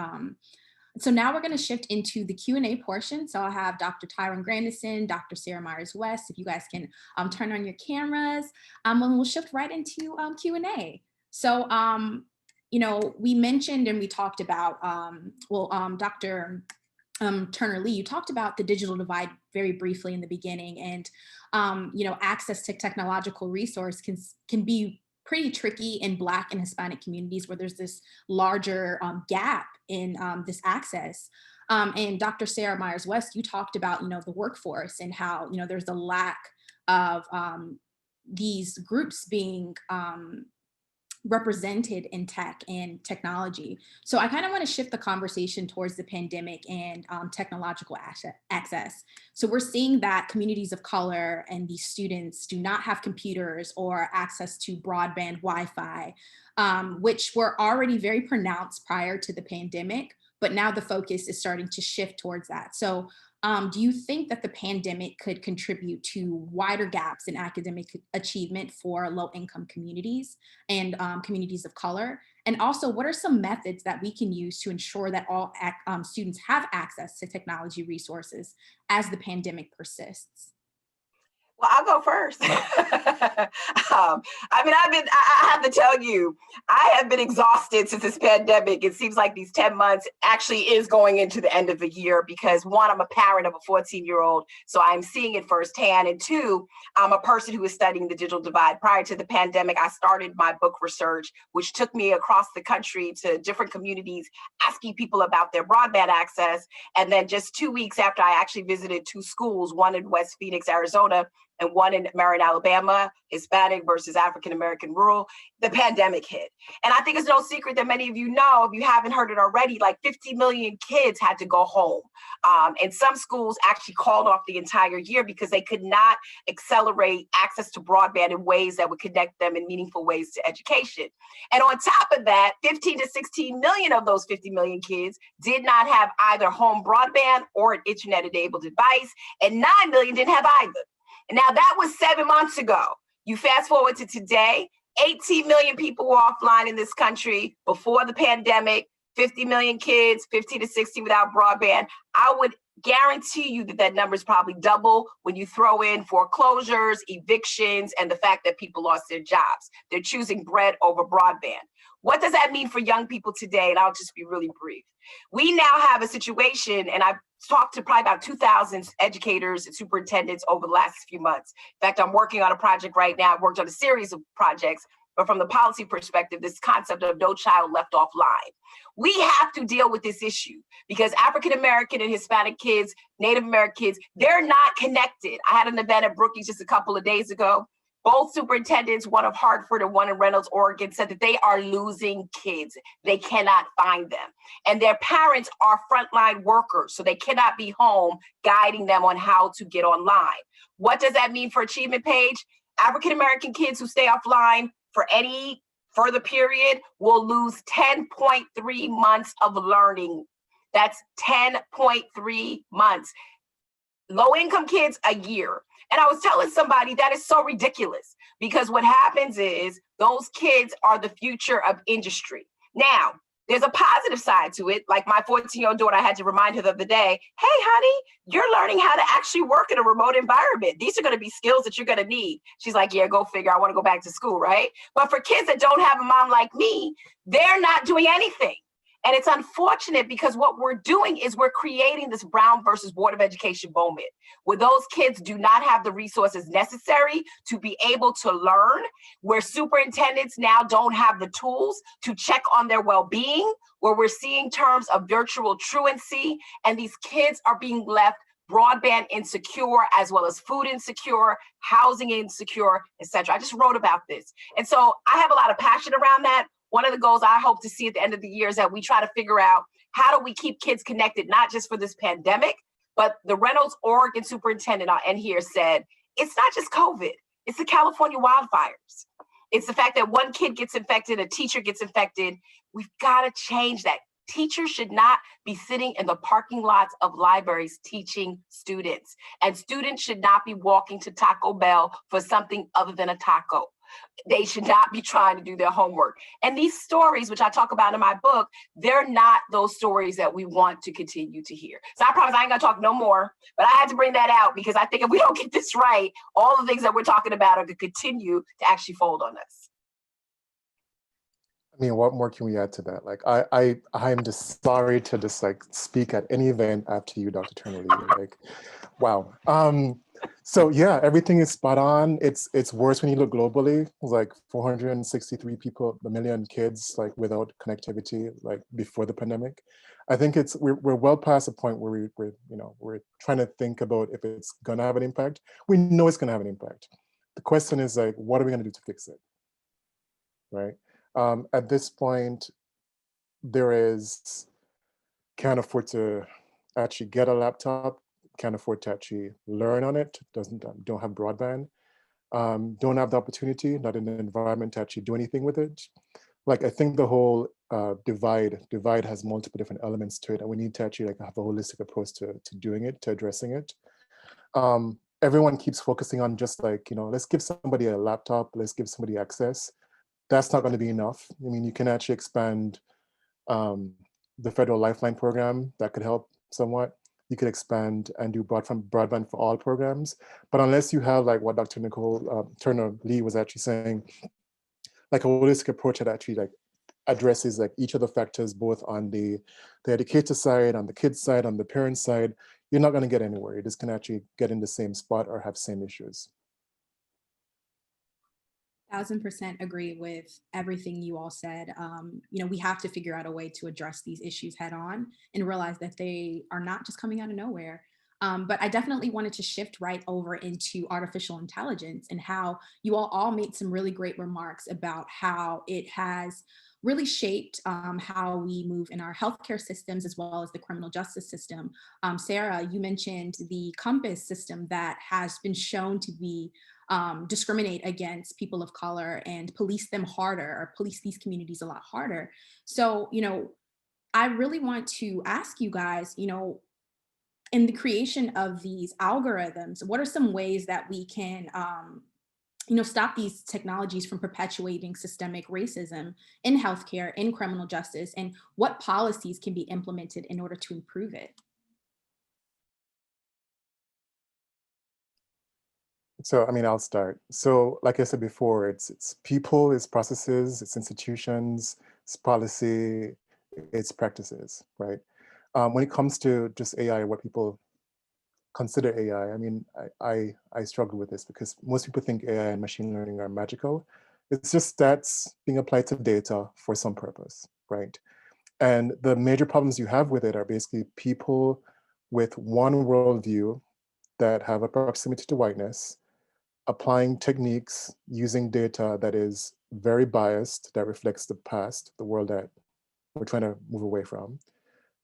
So now we're going to shift into the Q&A portion. So I'll have Dr. Tyrone Grandison, Dr. Sarah Myers-West, if you guys can turn on your cameras, and we'll shift right into Q&A. So, you know, we mentioned and we talked about, Dr. Turner Lee, you talked about the digital divide very briefly in the beginning, and you know, access to technological resource can be pretty tricky in Black and Hispanic communities where there's this larger gap in this access. And Dr. Sarah Myers-West, you talked about, you know, the workforce and how, you know, there's a lack of these groups being represented in tech and technology. So I kind of want to shift the conversation towards the pandemic and technological access. So we're seeing that communities of color and these students do not have computers or access to broadband Wi-Fi, which were already very pronounced prior to the pandemic, but now the focus is starting to shift towards that. So do you think that the pandemic could contribute to wider gaps in academic achievement for low-income communities and communities of color? And also, what are some methods that we can use to ensure that all students have access to technology resources as the pandemic persists? Well, I'll go first. I mean, I have to tell you, I have been exhausted since this pandemic. It seems like these 10 months actually is going into the end of the year because one, I'm a parent of a 14-year-old, so I'm seeing it firsthand. And two, I'm a person who is studying the digital divide. Prior to the pandemic, I started my book research, which took me across the country to different communities, asking people about their broadband access. And then just 2 weeks after I actually visited 2 schools, one in West Phoenix, Arizona, and one in Marion, Alabama, Hispanic versus African-American rural, the pandemic hit. And I think it's no secret that many of you know, if you haven't heard it already, like 50 million kids had to go home. And some schools actually called off the entire year because they could not accelerate access to broadband in ways that would connect them in meaningful ways to education. And on top of that, 15 to 16 million of those 50 million kids did not have either home broadband or an internet-enabled device, and 9 million didn't have either. And now that was 7 months ago. You fast forward to today, 18 million people were offline in this country before the pandemic, 50 million kids, 15 to 16 without broadband. I would guarantee you that that number is probably double when you throw in foreclosures, evictions, and the fact that people lost their jobs. They're choosing bread over broadband. What does that mean for young people today? And I'll just be really brief. We now have a situation, and I've talked to probably about 2,000 educators and superintendents over the last few months. In fact, I'm working on a project right now. I've worked on a series of projects, but from the policy perspective, this concept of no child left offline. We have to deal with this issue because African-American and Hispanic kids, Native American kids, they're not connected. I had an event at Brookings just a couple of days ago. Both superintendents, one of Hartford and one in Reynolds, Oregon, said that they are losing kids. They cannot find them. And their parents are frontline workers, so they cannot be home guiding them on how to get online. What does that mean for Achievement Page? African-American kids who stay offline for any further period will lose 10.3 months of learning. That's 10.3 months. Low-income kids, a year. And I was telling somebody that is so ridiculous because what happens is those kids are the future of industry. Now, there's a positive side to it. Like my 14-year-old daughter, I had to remind her the other day, hey, honey, you're learning how to actually work in a remote environment. These are going to be skills that you're going to need. She's like, yeah, go figure. I want to go back to school, right? But for kids that don't have a mom like me, they're not doing anything. And it's unfortunate because what we're doing is we're creating this Brown versus Board of Education moment where those kids do not have the resources necessary to be able to learn, where superintendents now don't have the tools to check on their well-being, where we're seeing terms of virtual truancy, and these kids are being left broadband insecure, as well as food insecure, housing insecure, etc. I just wrote about this. And so I have a lot of passion around that. One of the goals I hope to see at the end of the year is that we try to figure out how do we keep kids connected, not just for this pandemic, but the Reynolds, Oregon superintendent, I'll end here, said, it's not just COVID, it's the California wildfires. It's the fact that one kid gets infected, a teacher gets infected. We've got to change that. Teachers should not be sitting in the parking lots of libraries teaching students, and students should not be walking to Taco Bell for something other than a taco. They should not be trying to do their homework. And these stories, which I talk about in my book, they're not those stories that we want to continue to hear. So I promise I ain't gonna talk no more, but I had to bring that out because I think if we don't get this right, all the things that we're talking about are gonna continue to actually fold on us. I mean, what more can we add to that? Like, I'm just sorry to just like speak at any event after you, Dr. Turner Lee. Like, wow. So yeah, everything is spot on. It's worse when you look globally. It's like 463 people, a million kids, like without connectivity, like before the pandemic. I think we're well past the point where we're trying to think about if it's gonna have an impact. We know it's gonna have an impact. The question is like, what are we gonna do to fix it, right? At this point, can't afford to actually get a laptop, can't afford to actually learn on it, don't have broadband, don't have the opportunity, not in the environment to actually do anything with it. Like, I think the whole divide has multiple different elements to it, and we need to actually like have a holistic approach to doing it, to addressing it. Everyone keeps focusing on just like, let's give somebody a laptop, let's give somebody access. That's not going to be enough. I mean, you can actually expand the federal Lifeline program. That could help somewhat. You could expand and do broadband for all programs. But unless you have like what Dr. Nicole Turner Lee was actually saying, like a holistic approach that actually like addresses like each of the factors, both on the educator side, on the kids side, on the parent side, you're not going to get anywhere. You're just going to actually get in the same spot or have same issues. 1000% agree with everything you all said. We have to figure out a way to address these issues head on and realize that they are not just coming out of nowhere. But I definitely wanted to shift right over into artificial intelligence and how you all made some really great remarks about how it has really shaped how we move in our healthcare systems as well as the criminal justice system. Sarah, you mentioned the COMPAS system that has been shown to be discriminate against people of color and police them harder, or police these communities a lot harder. So, I really want to ask you guys, in the creation of these algorithms, what are some ways that we can, stop these technologies from perpetuating systemic racism in healthcare, in criminal justice, and what policies can be implemented in order to improve it? So, I mean, I'll start. So, like I said before, it's people, it's processes, it's institutions, it's policy, it's practices, right? When it comes to just AI, what people consider AI, I mean, I struggle with this because most people think AI and machine learning are magical. It's just stats being applied to data for some purpose, right? And the major problems you have with it are basically people with one worldview that have a proximity to whiteness, applying techniques using data that is very biased, that reflects the past, the world that we're trying to move away from.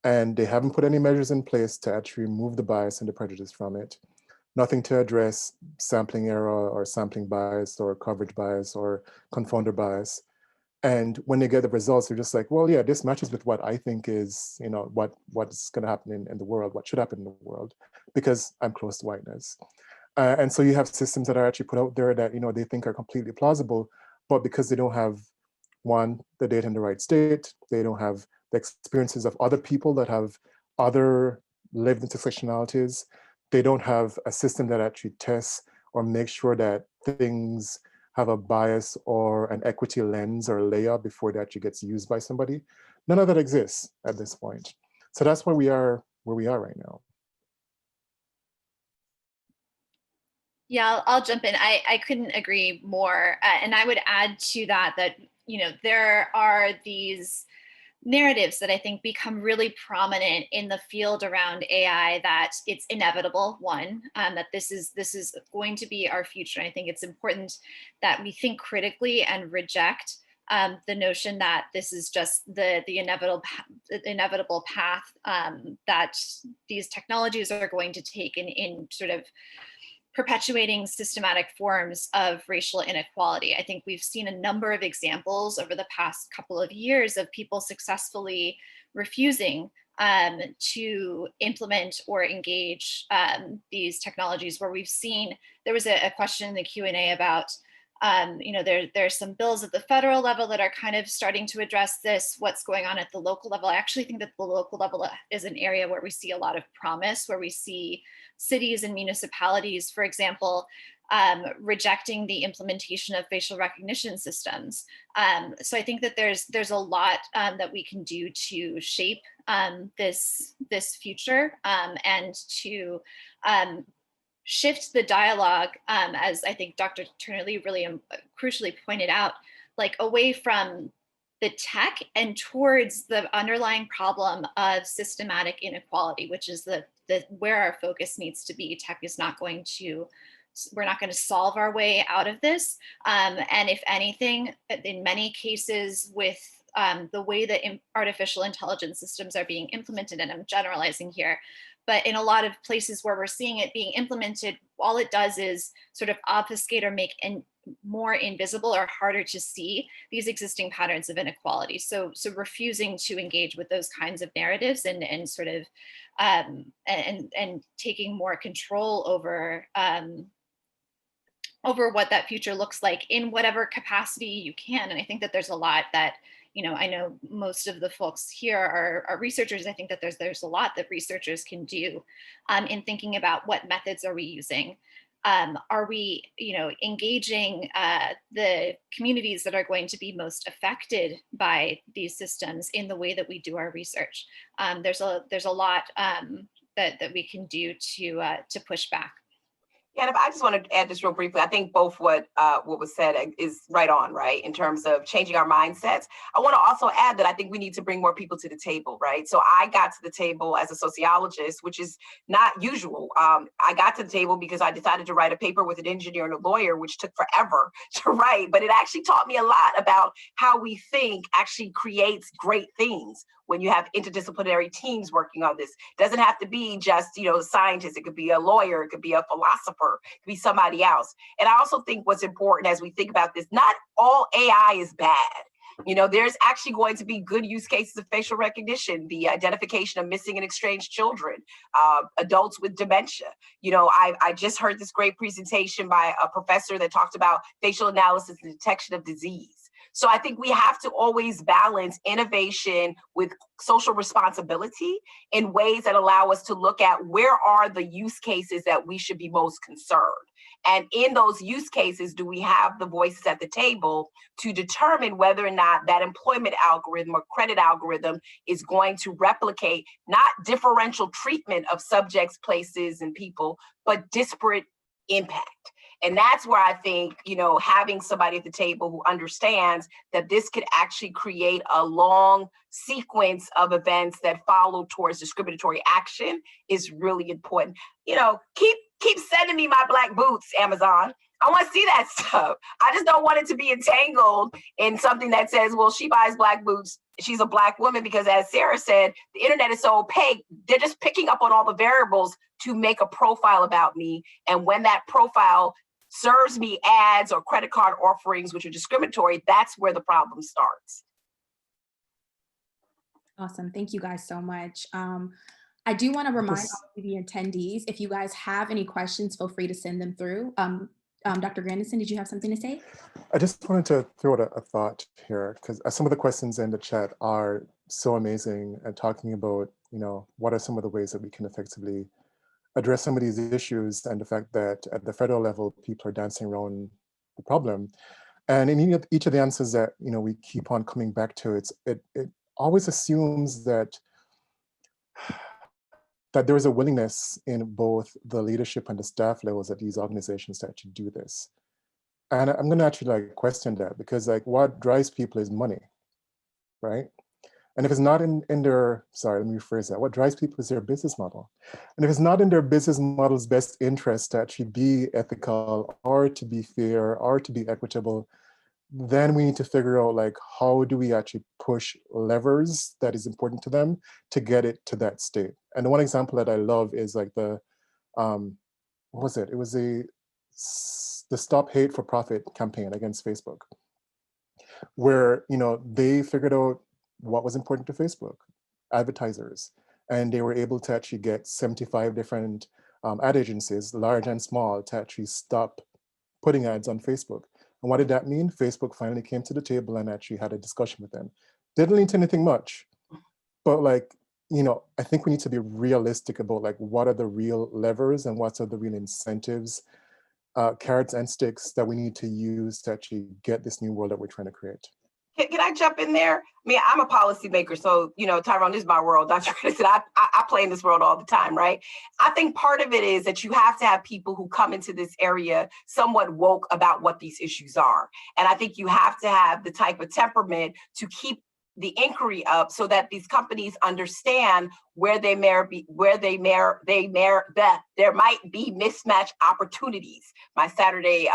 And they haven't put any measures in place to actually remove the bias and the prejudice from it. Nothing to address sampling error or sampling bias or coverage bias or confounder bias. And when they get the results, they're just like, well, yeah, this matches with what I think is, what's going to happen in the world, what should happen in the world, because I'm close to whiteness. And so you have systems that are actually put out there that they think are completely plausible, but because they don't have, one, the data in the right state, they don't have the experiences of other people that have other lived intersectionalities, they don't have a system that actually tests or makes sure that things have a bias or an equity lens or layer before it actually gets used by somebody. None of that exists at this point. So that's where we are right now. Yeah, I'll jump in. I couldn't agree more. And I would add to that, there are these narratives that I think become really prominent in the field around AI, that it's inevitable, that this is going to be our future. And I think it's important that we think critically and reject the notion that this is just the inevitable path that these technologies are going to take in sort of perpetuating systematic forms of racial inequality. I think we've seen a number of examples over the past couple of years of people successfully refusing to implement or engage these technologies, where we've seen, there was a question in the Q&A about There's some bills at the federal level that are kind of starting to address this. What's going on at the local level? I actually think that the local level is an area where we see a lot of promise, where we see cities and municipalities, for example, rejecting the implementation of facial recognition systems. So I think that there's a lot that we can do to shape this future and to shift the dialogue, as I think Dr. Turner-Lee really crucially pointed out, like away from the tech and towards the underlying problem of systematic inequality, which is the where our focus needs to be. Tech is not going to, we're not going to solve our way out of this. And if anything, in many cases with the way that artificial intelligence systems are being implemented, and I'm generalizing here, but in a lot of places where we're seeing it being implemented, all it does is sort of obfuscate or make more invisible or harder to see these existing patterns of inequality. So refusing to engage with those kinds of narratives and sort of and taking more control over what that future looks like in whatever capacity you can. And I think that there's a lot that, I know most of the folks here are researchers. I think that there's a lot that researchers can do in thinking about what methods are we using. Are we, engaging the communities that are going to be most affected by these systems in the way that we do our research? There's a lot that we can do to push back. Yeah, and if I just want to add this real briefly, I think both what was said is right on, right, in terms of changing our mindsets. I want to also add that I think we need to bring more people to the table, right? So I got to the table as a sociologist, which is not usual. I got to the table because I decided to write a paper with an engineer and a lawyer, which took forever to write, but it actually taught me a lot about how we think actually creates great things when you have interdisciplinary teams working on this. It doesn't have to be just, a scientist. It could be a lawyer. It could be a philosopher. It could be somebody else. And I also think what's important as we think about this, not all AI is bad. There's actually going to be good use cases of facial recognition, the identification of missing and estranged children, adults with dementia. I just heard this great presentation by a professor that talked about facial analysis and detection of disease. So I think we have to always balance innovation with social responsibility in ways that allow us to look at where are the use cases that we should be most concerned. And in those use cases, do we have the voices at the table to determine whether or not that employment algorithm or credit algorithm is going to replicate not differential treatment of subjects, places, and people, but disparate impact? And that's where I think, having somebody at the table who understands that this could actually create a long sequence of events that follow towards discriminatory action is really important. Keep sending me my black boots, Amazon. I want to see that stuff. I just don't want it to be entangled in something that says, well, she buys black boots, she's a black woman, because as Sarah said, the internet is so opaque, they're just picking up on all the variables to make a profile about me. And when that profile serves me ads or credit card offerings, which are discriminatory, that's where the problem starts. Awesome. Thank you guys so much. I do want to remind all of the attendees, if you guys have any questions, feel free to send them through. Dr. Grandison, did you have something to say? I just wanted to throw out a thought here, because some of the questions in the chat are so amazing and talking about, what are some of the ways that we can effectively address some of these issues, and the fact that at the federal level, people are dancing around the problem. And in each of the answers that we keep on coming back to, it always assumes that there is a willingness in both the leadership and the staff levels at these organizations to actually do this. And I'm going to actually question that, because what drives people is money, right? And if it's not in their, sorry, let me rephrase that. What drives people is their business model. And if it's not in their business model's best interest to actually be ethical or to be fair or to be equitable, then we need to figure out how do we actually push levers that is important to them to get it to that state. And the one example that I love is the, what was it? It was the Stop Hate for Profit campaign against Facebook, where they figured out what was important to Facebook, advertisers, and they were able to actually get 75 different ad agencies, large and small, to actually stop putting ads on Facebook. And what did that mean? Facebook finally came to the table and actually had a discussion with them. Didn't lead to anything much, but like, you know, I think we need to be realistic about like what are the real levers and what are the real incentives, carrots and sticks that we need to use to actually get this new world that we're trying to create. Can I jump in there? I mean, I'm a policymaker, so, you know, Tyrone, this is my world. Dr. Grandison, I play in this world all the time, right? I think part of it is that you have to have people who come into this area somewhat woke about what these issues are. And I think you have to have the type of temperament to keep the inquiry up so that these companies understand where there might be mismatched opportunities. My Saturday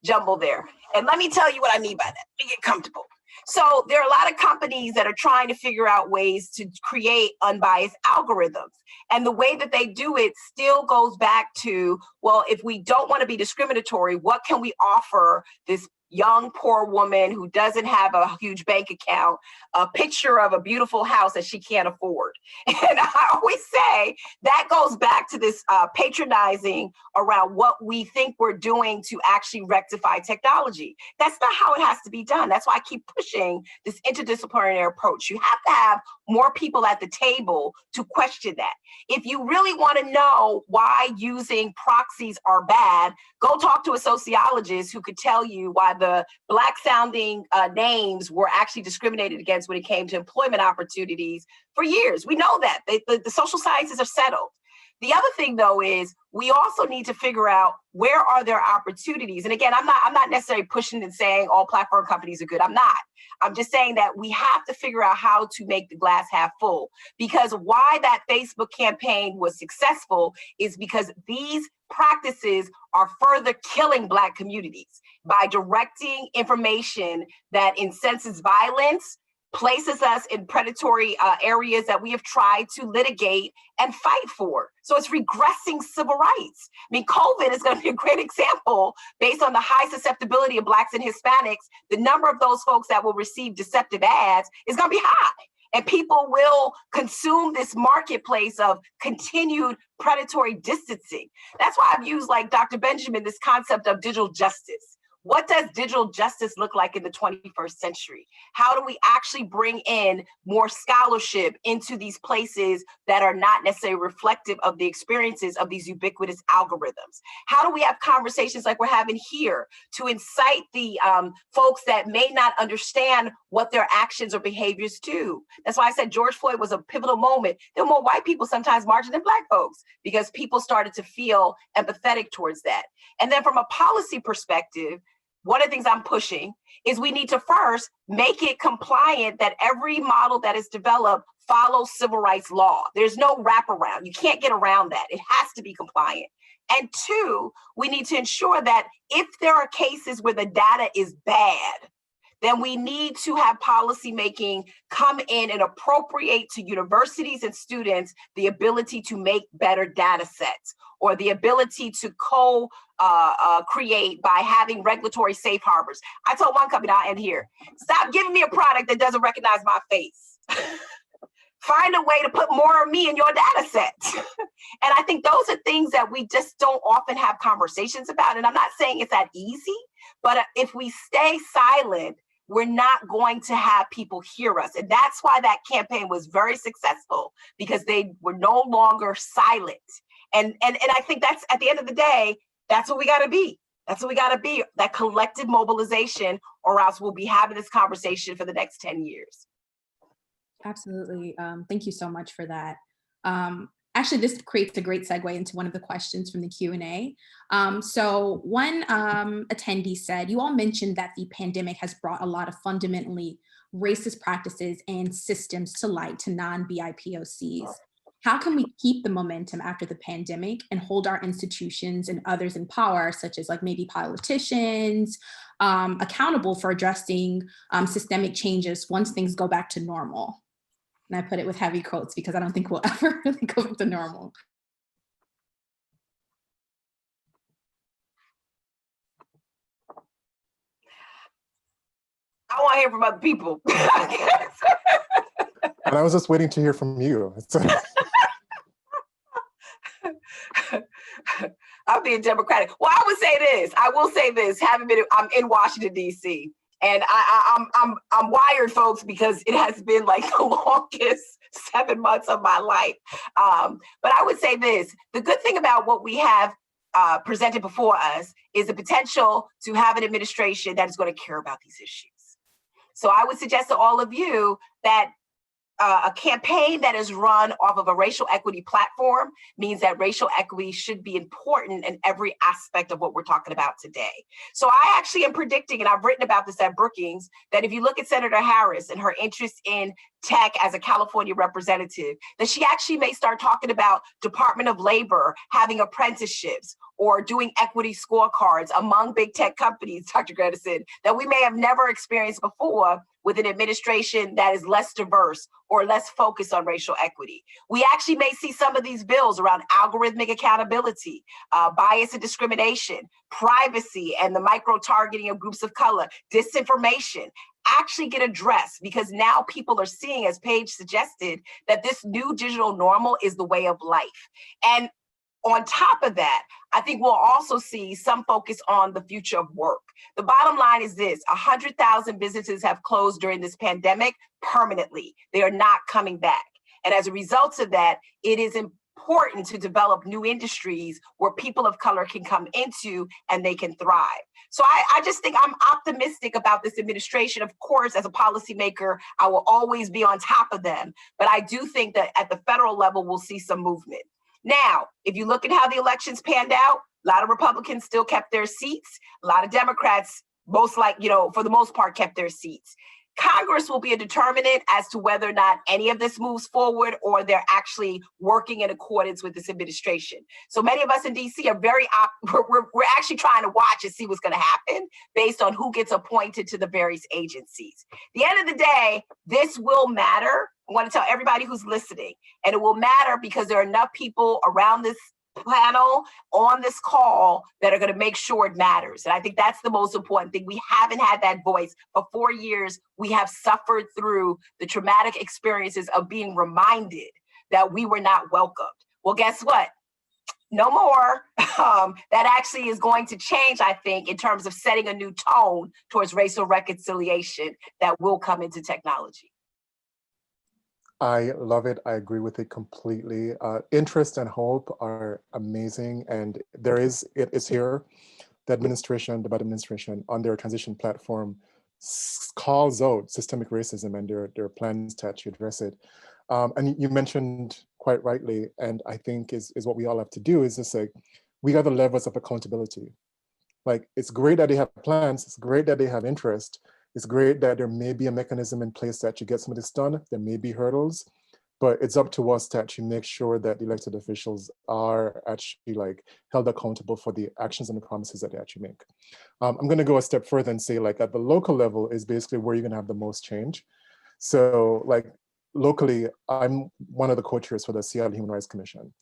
jumble there. And let me tell you what I mean by that. Let me get comfortable. So there are a lot of companies that are trying to figure out ways to create unbiased algorithms. And the way that they do it still goes back to, well, if we don't want to be discriminatory, what can we offer this young poor woman who doesn't have a huge bank account, a picture of a beautiful house that she can't afford? And I always say that goes back to this patronizing around what we think we're doing to actually rectify technology. That's not how it has to be done. That's why I keep pushing this interdisciplinary approach. You have to have more people at the table to question that. If you really want to know why using proxies are bad, go talk to a sociologist who could tell you why the Black sounding names were actually discriminated against when it came to employment opportunities for years. We know that. The social sciences are settled. The other thing, though, is we also need to figure out where are there opportunities. And again, I'm not necessarily pushing and saying all platform companies are good. I'm not. I'm just saying that we have to figure out how to make the glass half full, because why that Facebook campaign was successful is because these practices are further killing Black communities by directing information that incenses violence, places us in predatory areas that we have tried to litigate and fight for. So it's regressing civil rights. I mean, COVID is going to be a great example based on the high susceptibility of Blacks and Hispanics. The number of those folks that will receive deceptive ads is going to be high. And people will consume this marketplace of continued predatory distancing. That's why I've used, like Dr. Benjamin, this concept of digital justice. What does digital justice look like in the 21st century? How do we actually bring in more scholarship into these places that are not necessarily reflective of the experiences of these ubiquitous algorithms? How do we have conversations like we're having here to incite the folks that may not understand what their actions or behaviors do? That's why I said George Floyd was a pivotal moment. There were more white people sometimes marching than Black folks because people started to feel empathetic towards that. And then from a policy perspective, one of the things I'm pushing is we need to first make it compliant that every model that is developed follows civil rights law. There's no wraparound. You can't get around that. It has to be compliant. And two, we need to ensure that if there are cases where the data is bad, then we need to have policymaking come in and appropriate to universities and students the ability to make better data sets or the ability to create by having regulatory safe harbors. I told one company, I'll end here, stop giving me a product that doesn't recognize my face. Find a way to put more of me in your data set. And I think those are things that we just don't often have conversations about. And I'm not saying it's that easy, but if we stay silent, we're not going to have people hear us. And that's why that campaign was very successful, because they were no longer silent. And I think that's, at the end of the day, that's what we gotta be. That's what we gotta be, that collective mobilization, or else we'll be having this conversation for the next 10 years. Absolutely. Thank you so much for that. Actually, this creates a great segue into one of the questions from the Q&A. So one attendee said, you all mentioned that the pandemic has brought a lot of fundamentally racist practices and systems to light to non-BIPOCs. How can we keep the momentum after the pandemic and hold our institutions and others in power, such as like maybe politicians, accountable for addressing systemic changes once things go back to normal? And I put it with heavy quotes because I don't think we'll ever really go back to normal. I want to hear from other people. And I was just waiting to hear from you. I'm being democratic. Well, I would say this. I will say this. I'm in Washington D.C. and I'm wired, folks, because it has been like the longest 7 months of my life. But I would say this: the good thing about what we have presented before us is the potential to have an administration that is going to care about these issues. So I would suggest to all of you that a campaign that is run off of a racial equity platform means that racial equity should be important in every aspect of what we're talking about today. So I actually am predicting, and I've written about this at Brookings, that if you look at Senator Harris and her interest in tech as a California representative, that she actually may start talking about Department of Labor having apprenticeships or doing equity scorecards among big tech companies, Dr. Grandison, that we may have never experienced before with an administration that is less diverse or less focused on racial equity. We actually may see some of these bills around algorithmic accountability, bias and discrimination, privacy and the micro-targeting of groups of color, disinformation, actually get addressed, because now people are seeing, as Paige suggested, that this new digital normal is the way of life. And on top of that, I think we'll also see some focus on the future of work. The bottom line is this: 100,000 businesses have closed during this pandemic permanently. They are not coming back. And as a result of that, it is important to develop new industries where people of color can come into and they can thrive. So I just think I'm optimistic about this administration. Of course, as a policymaker, I will always be on top of them. But I do think that at the federal level, we'll see some movement. Now, if you look at how the elections panned out, a lot of Republicans still kept their seats. A lot of Democrats, for the most part, kept their seats. Congress will be a determinant as to whether or not any of this moves forward or they're actually working in accordance with this administration. So many of us in DC are we're actually trying to watch and see what's going to happen based on who gets appointed to the various agencies. At the end of the day, this will matter. I want to tell everybody who's listening, and it will matter because there are enough people around this panel on this call that are going to make sure it matters. And I think that's the most important thing. We haven't had that voice for 4 years. We have suffered through the traumatic experiences of being reminded that we were not welcomed. Well, guess what? No more. That actually is going to change, I think, in terms of setting a new tone towards racial reconciliation that will come into technology. I love it. I agree with it completely. Interest and hope are amazing, and it is here. The administration, the Biden administration, on their transition platform, calls out systemic racism and their plans to actually address it. And you mentioned quite rightly, and I think is what we all have to do, is just like, we got the levels of accountability. Like, it's great that they have plans. It's great that they have interest. It's great that there may be a mechanism in place to actually get some of this done. There may be hurdles, but it's up to us to actually make sure that the elected officials are actually held accountable for the actions and the promises that they actually make. I'm going to go a step further and say, at the local level is basically where you're going to have the most change. So locally, I'm one of the co-chairs for the Seattle Human Rights Commission.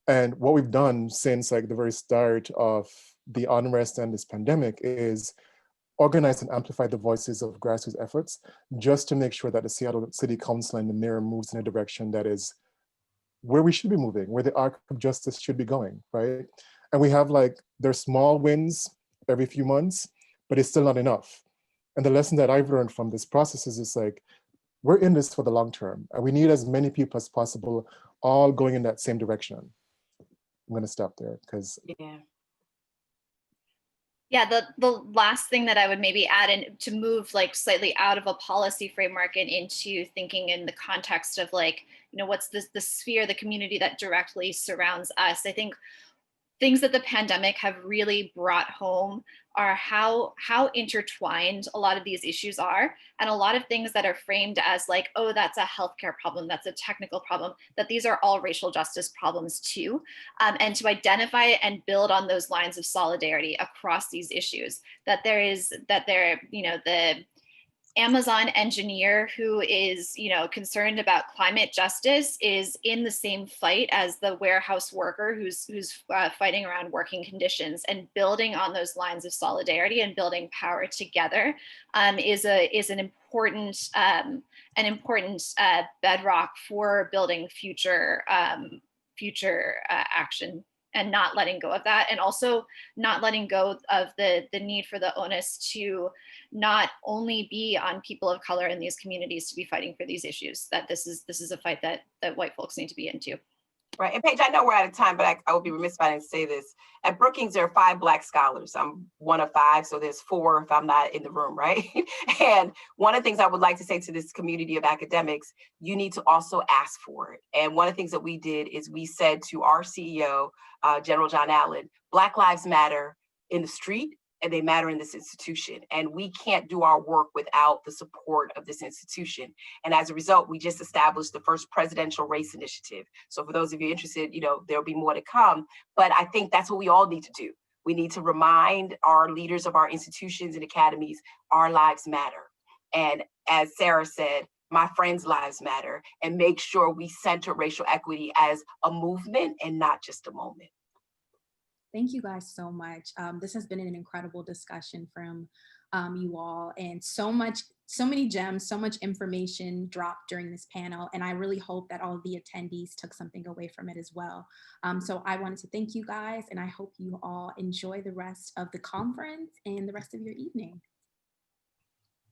And what we've done since the very start of the unrest and this pandemic is organize and amplify the voices of grassroots efforts, just to make sure that the Seattle City Council and the mayor moves in a direction that is where we should be moving, where the arc of justice should be going, right? And we have there's small wins every few months, but it's still not enough. And the lesson that I've learned from this process is just we're in this for the long term, and we need as many people as possible all going in that same direction. I'm going to stop there because Yeah, the last thing that I would maybe add in to move slightly out of a policy framework and into thinking in the context of what's the sphere, the community that directly surrounds us. I think things that the pandemic have really brought home are how intertwined a lot of these issues are, and a lot of things that are framed as oh, that's a healthcare problem, that's a technical problem, that these are all racial justice problems too, and to identify and build on those lines of solidarity across these issues. The Amazon engineer who is, concerned about climate justice is in the same fight as the warehouse worker who's fighting around working conditions, and building on those lines of solidarity and building power together is an important bedrock for building future action and not letting go of that, and also not letting go of the need for the onus to not only be on people of color in these communities to be fighting for these issues, that this is a fight that white folks need to be into. Right. And Paige, I know we're out of time, but I would be remiss if I didn't say this. At Brookings, there are 5 Black scholars. I'm one of 5, so there's 4 if I'm not in the room, right? And one of the things I would like to say to this community of academics, you need to also ask for it. And one of the things that we did is we said to our CEO, General John Allen, Black Lives Matter in the street, and they matter in this institution. And we can't do our work without the support of this institution. And as a result, we just established the first presidential race initiative. So for those of you interested, there'll be more to come. But I think that's what we all need to do. We need to remind our leaders of our institutions and academies, our lives matter. And as Sarah said, my friends' lives matter, and make sure we center racial equity as a movement and not just a moment. Thank you guys so much. This has been an incredible discussion from you all, and so many gems, so much information dropped during this panel. And I really hope that all of the attendees took something away from it as well. So I wanted to thank you guys, and I hope you all enjoy the rest of the conference and the rest of your evening.